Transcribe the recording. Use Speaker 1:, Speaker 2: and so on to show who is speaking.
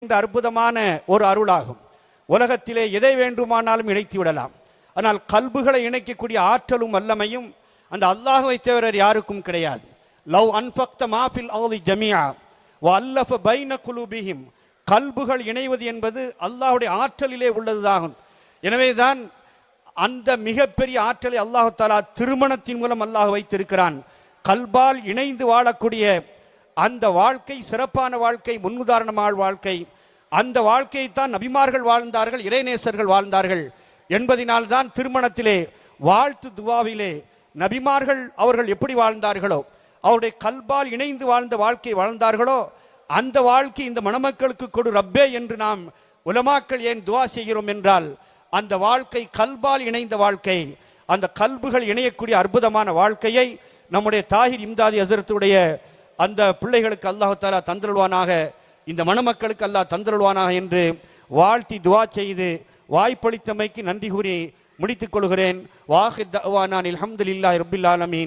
Speaker 1: இந்த அற்புதமான ஒரு அருளாகும். உலகத்திலே எதை வேண்டுமானாலும் இணைத்து விடலாம். ஆனால் கல்புகளை இணைக்கக்கூடிய ஆற்றலும் வல்லமையும் அந்த அல்லாஹ்வை தவிர யாருக்கும் கிடையாது. லவ் அன்ஃபக்த மாஃபில் அர்தி ஜமீஆ வ அல்லஃப பைன குலூபிஹிம். கல்புகள் இணைவது என்பது அல்லாஹ்வுடைய ஆற்றலிலே உள்ளதுதாகும். எனவேதான் அந்த மிகப்பெரிய ஆற்றலை அல்லாஹ் தஆலா திருமணத்தின் மூலம் அல்லாஹ் வைத்திருக்கிறான். கல்பால் இணைந்து வாழக்கூடிய அந்த வாழ்க்கை சிறப்பான வாழ்க்கை, முன்னுதாரணமான வாழ்க்கை. அந்த வாழ்க்கையைத்தான் நபிமார்கள் வாழ்ந்தார்கள், இறைநேசர்கள் வாழ்ந்தார்கள் என்பதினால்தான் திருமணத்திலே வாழ்த்து துவாவிலே நபிமார்கள் அவர்கள் எப்படி வாழ்ந்தார்களோ, அவருடைய கல்பால் இணைந்து வாழ்ந்த வாழ்க்கை வாழ்ந்தார்களோ, அந்த வாழ்க்கை இந்த மணமக்களுக்கு கொடு ரப்பே என்று நாம் உலமாக்கள் ஏன் துவா செய்கிறோம் என்றால், அந்த வாழ்க்கை கல்பால் இணைந்த வாழ்க்கை, அந்த கல்புகள் இணையக்கூடிய அற்புதமான வாழ்க்கையை நம்முடைய தாஹிர் இம்தாதி ஹஸரத்துடைய அந்த பிள்ளைகளுக்கு அல்லாஹ் தஆலா தந்தருள்வானாக, இந்த மணமக்களுக்கு அல்லாஹ் தந்தருள்வானாக என்று வாழ்த்தி துவா செய்து வாய்ப்பளித்தமைக்கு நன்றி கூறி முடித்துக் கொள்கிறேன். வாஹிர் தஅவானா அல்ஹம்துலில்லாஹி ரப்பில் ஆலமீன்.